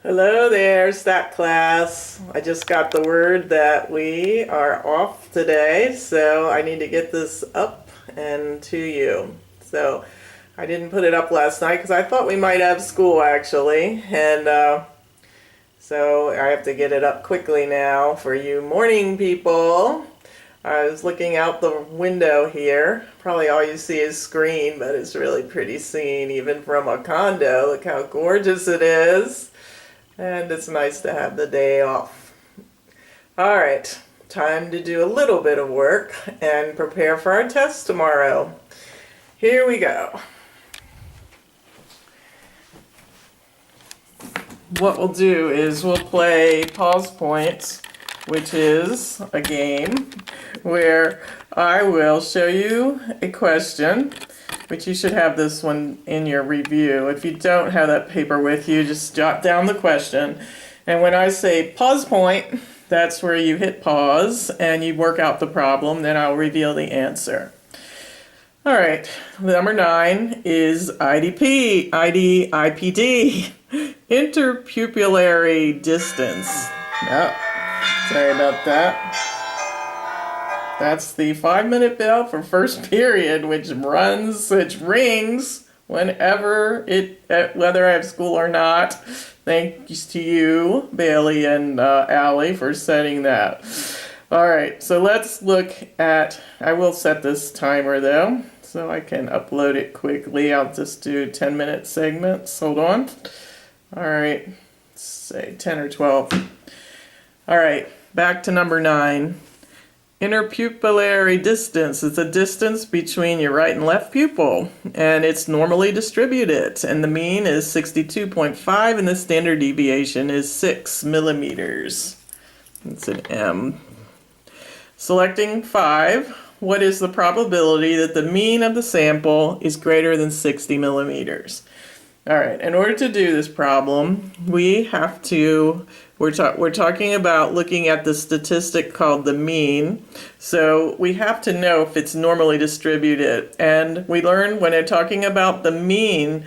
Hello there, stat class. I just got the word that we are off today, so I need to get this up and to you. So I didn't put it up last night because I thought we might have school actually, and so I have to get it up quickly now for you morning people. I was looking out the window here. Probably all you see is screen, but it's really pretty scene even from a condo. Look how gorgeous it is. And it's nice to have the day off. All right, time to do a little bit of work and prepare for our test tomorrow. Here we go. What we'll do is we'll play Pause Points, which is a game where I will show you a question, which you should have this one in your review. If you don't have that paper with you, just jot down the question. And when I say pause point, that's where you hit pause and you work out the problem, then I'll reveal the answer. All right, number 9 is IPD, Interpupillary Distance. Oh, sorry about that. That's the 5-minute bell for first period, which rings whenever whether I have school or not. Thanks to you, Bailey and Allie, for setting that. All right, so let's look at, I will set this timer though, so I can upload it quickly. I'll just do 10-minute segments. Hold on. All right, let's say 10 or 12. All right, back to number 9. Interpupillary distance is the distance between your right and left pupil, and it's normally distributed, and the mean is 62.5 and the standard deviation is 6 millimeters. It's an M. Selecting 5, what is the probability that the mean of the sample is greater than 60 millimeters? All right, in order to do this problem, we have to, we're talking about looking at the statistic called the mean. So we have to know if it's normally distributed. And we learn when they're talking about the mean,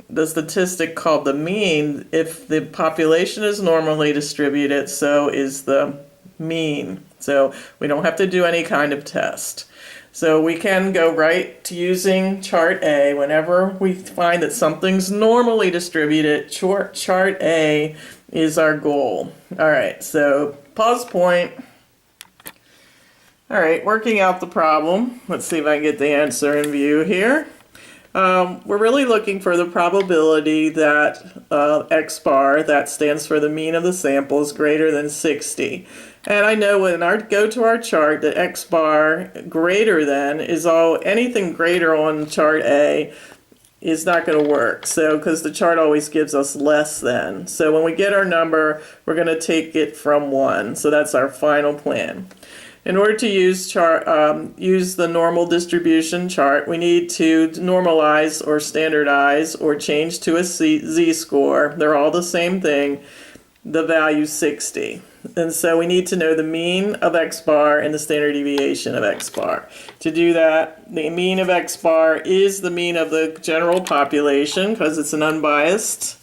the statistic called the mean, if the population is normally distributed, so is the mean. So we don't have to do any kind of test. So we can go right to using chart A. Whenever we find that something's normally distributed, chart A is our goal. All right, so pause point. All right, working out the problem. Let's see if I can get the answer in view here. We're really looking for the probability that X bar, that stands for the mean of the sample, is greater than 60. And I know when I go to our chart that X bar greater than is anything greater on chart A is not going to work. So, because the chart always gives us less than. So when we get our number, we're going to take it from 1. So that's our final plan. In order to use the normal distribution chart, we need to normalize or standardize or change to a z-score. They're all the same thing. The value 60. And so we need to know the mean of X bar and the standard deviation of X bar. To do that, the mean of X bar is the mean of the general population because it's an unbiased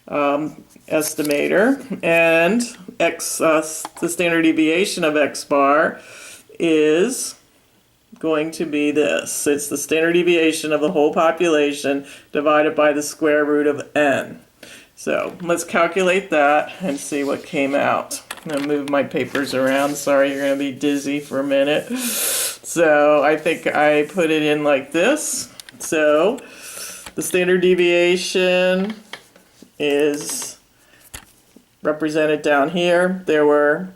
estimator, and the standard deviation of X bar is going to be this. It's the standard deviation of the whole population divided by the square root of n. So let's calculate that and see what came out. I'm going to move my papers around. Sorry, you're going to be dizzy for a minute. So I think I put it in like this. So the standard deviation is represented down here. There were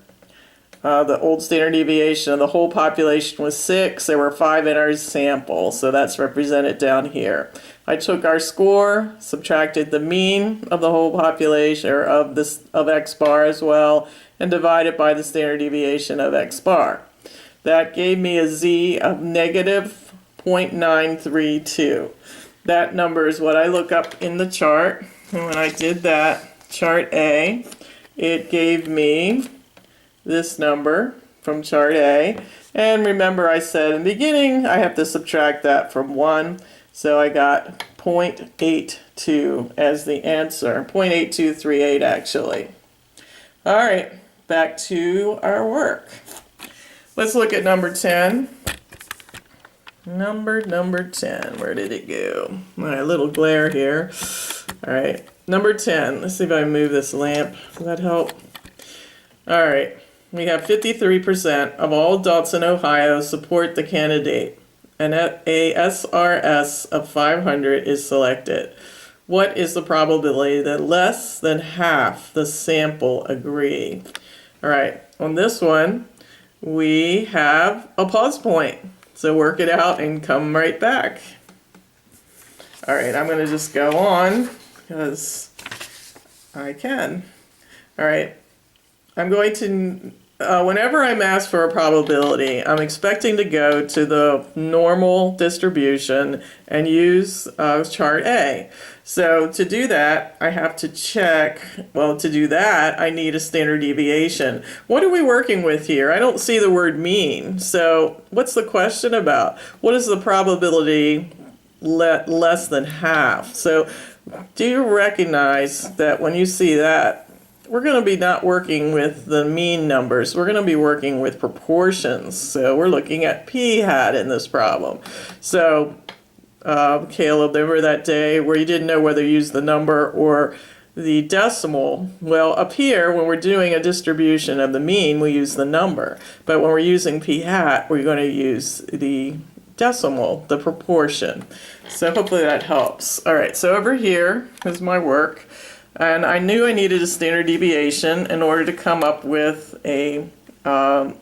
the old standard deviation of the whole population was 6. There were 5 in our sample, so that's represented down here. I took our score, subtracted the mean of the whole population, or of X bar as well, and divided by the standard deviation of X bar. That gave me a z of negative 0.932. That number is what I look up in the chart, and when I did that, chart A, it gave me this number from chart A. And remember I said in the beginning I have to subtract that from 1. So I got 0.82 as the answer. 0.8238 actually. All right, back to our work. Let's look at number 10. Number 10, where did it go? All right, a little glare here. All right, number 10. Let's see if I can move this lamp. Does that help? All right, we have 53% of all adults in Ohio support the candidate, and a SRS of 500 is selected. What is the probability that less than half the sample agree? All right, on this one, we have a pause point. So work it out and come right back. All right, I'm going to just go on because I can. All right, I'm going to, whenever I'm asked for a probability, I'm expecting to go to the normal distribution and use chart A. So to do that, I have to check, well, to do that, I need a standard deviation. What are we working with here? I don't see the word mean. So what's the question about? What is the probability less than half? So do you recognize that when you see that, we're going to be not working with the mean numbers. We're going to be working with proportions. So we're looking at p hat in this problem. So Caleb, remember that day where you didn't know whether to use the number or the decimal? Well, up here, when we're doing a distribution of the mean, we use the number. But when we're using p hat, we're going to use the decimal, the proportion. So hopefully that helps. All right, so over here is my work. And I knew I needed a standard deviation in order to come up with a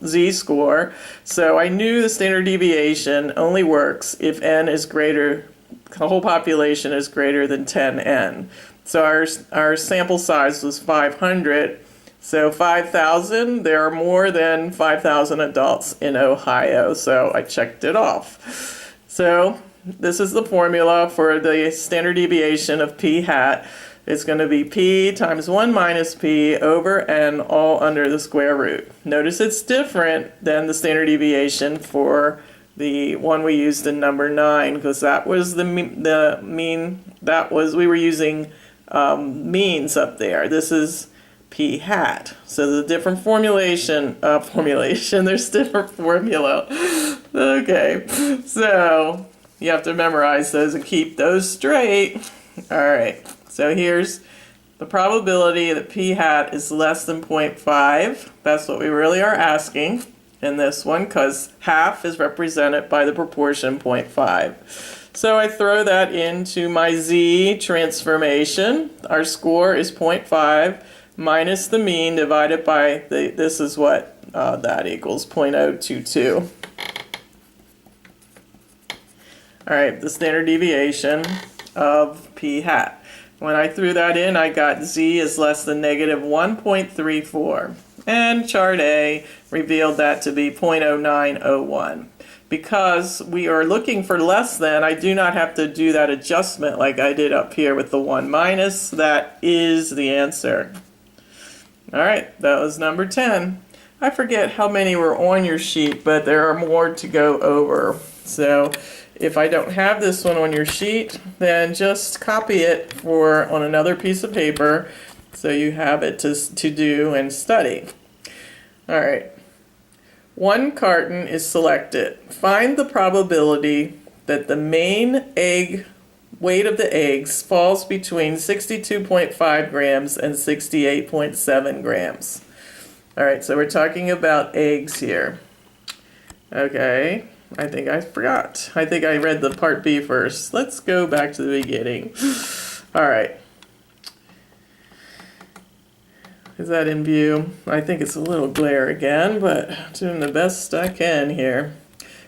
z-score. So I knew the standard deviation only works if n is greater, the whole population is greater than 10n. So our sample size was 500. So 5,000, there are more than 5,000 adults in Ohio. So I checked it off. So this is the formula for the standard deviation of p hat. It's going to be p times 1 minus p over n all under the square root. Notice it's different than the standard deviation for the one we used in number 9, because that was the mean, that was, we were using means up there. This is p hat. So the different formulation, there's different formula. Okay, so you have to memorize those and keep those straight. All right. So here's the probability that p hat is less than 0.5. That's what we really are asking in this one, because half is represented by the proportion 0.5. So I throw that into my z transformation. Our score is 0.5 minus the mean divided by this is what that equals, 0.022. All right, the standard deviation of p hat. When I threw that in, I got z is less than negative 1.34. And chart A revealed that to be 0.0901. Because we are looking for less than, I do not have to do that adjustment like I did up here with the 1 minus. That is the answer. All right, that was number 10. I forget how many were on your sheet, but there are more to go over. So if I don't have this one on your sheet, then just copy it on another piece of paper so you have it to do and study. All right. One carton is selected. Find the probability that the main egg weight of the eggs falls between 62.5 grams and 68.7 grams. All right, so we're talking about eggs here. Okay. I think I forgot. I think I read the part B first. Let's go back to the beginning. All right. Is that in view? I think it's a little glare again, but I'm doing the best I can here.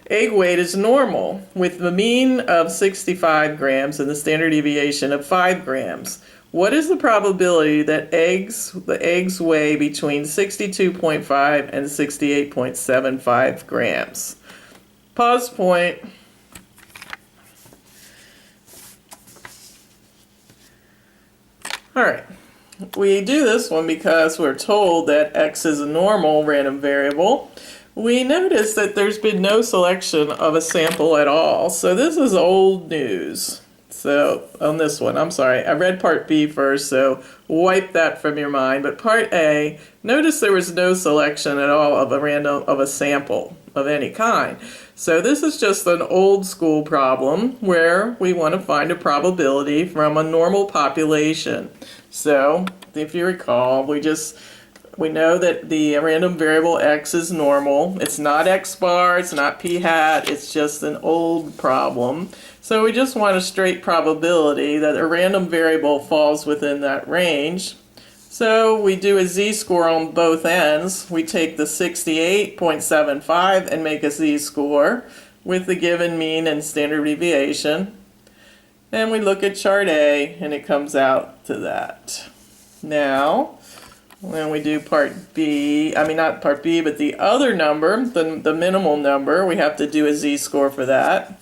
Egg weight is normal with the mean of 65 grams and the standard deviation of 5 grams. What is the probability that the eggs weigh between 62.5 and 68.75 grams? Pause point. All right, we do this one because we're told that x is a normal random variable. We notice that there's been no selection of a sample at all, so this is old news. So on this one, I'm sorry, I read part B first, so wipe that from your mind. But part A, notice there was no selection at all of a sample of any kind. So this is just an old school problem where we want to find a probability from a normal population. So if you recall, we know that the random variable x is normal. It's not x bar, it's not p hat, it's just an old problem. So we just want a straight probability that a random variable falls within that range. So we do a z-score on both ends. We take the 68.75 and make a z-score with the given mean and standard deviation. And we look at chart A and it comes out to that. Now, when we do part B, I mean not part B, but the other number, the minimal number, we have to do a z-score for that.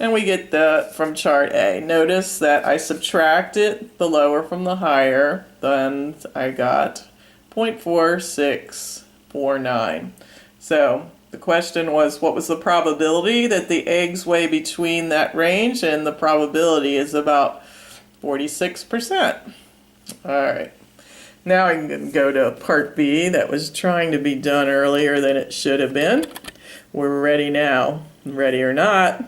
And we get that from chart A. Notice that I subtracted the lower from the higher, then I got 0.4649. So the question was, what was the probability that the eggs weigh between that range? And the probability is about 46%. All right. Now I can go to part B that was trying to be done earlier than it should have been. We're ready now. Ready or not.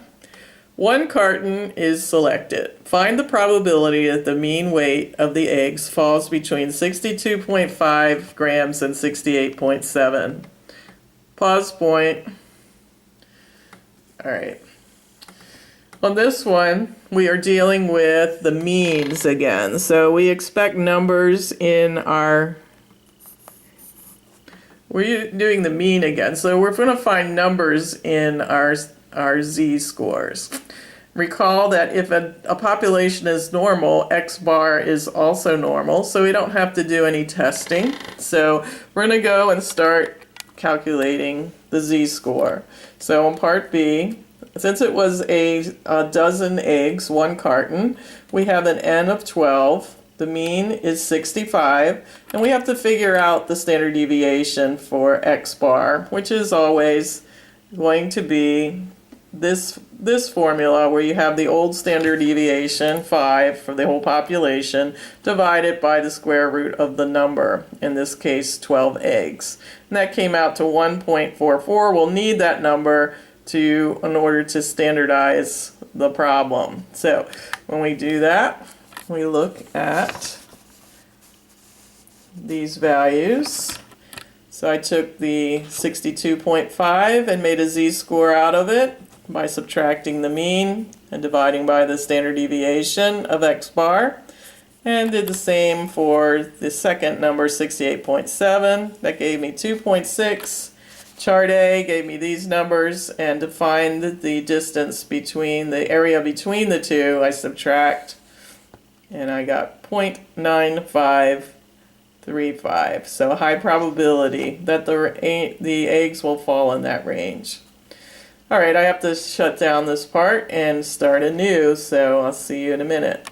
One carton is selected. Find the probability that the mean weight of the eggs falls between 62.5 grams and 68.7. Pause point. All right. On this one, we are dealing with the means again. So we expect numbers in our... We're doing the mean again. So we're going to find numbers in our z-scores. Recall that if a population is normal, x bar is also normal, so we don't have to do any testing. So we're going to go and start calculating the z-score. So on part B, since it was a dozen eggs, one carton, we have an n of 12. The mean is 65, and we have to figure out the standard deviation for x bar, which is always going to be this formula where you have the old standard deviation, 5, for the whole population, divided by the square root of the number, in this case 12 eggs. And that came out to 1.44. We'll need that number in order to standardize the problem. So when we do that, we look at these values. So I took the 62.5 and made a z-score out of it by subtracting the mean and dividing by the standard deviation of x bar, and did the same for the second number, 68.7. That gave me 2.6. Chart A gave me these numbers, and to find the distance between the area between the two, I subtract, and I got 0.9535. So a high probability that the eggs will fall in that range. All right, I have to shut down this part and start anew, so I'll see you in a minute.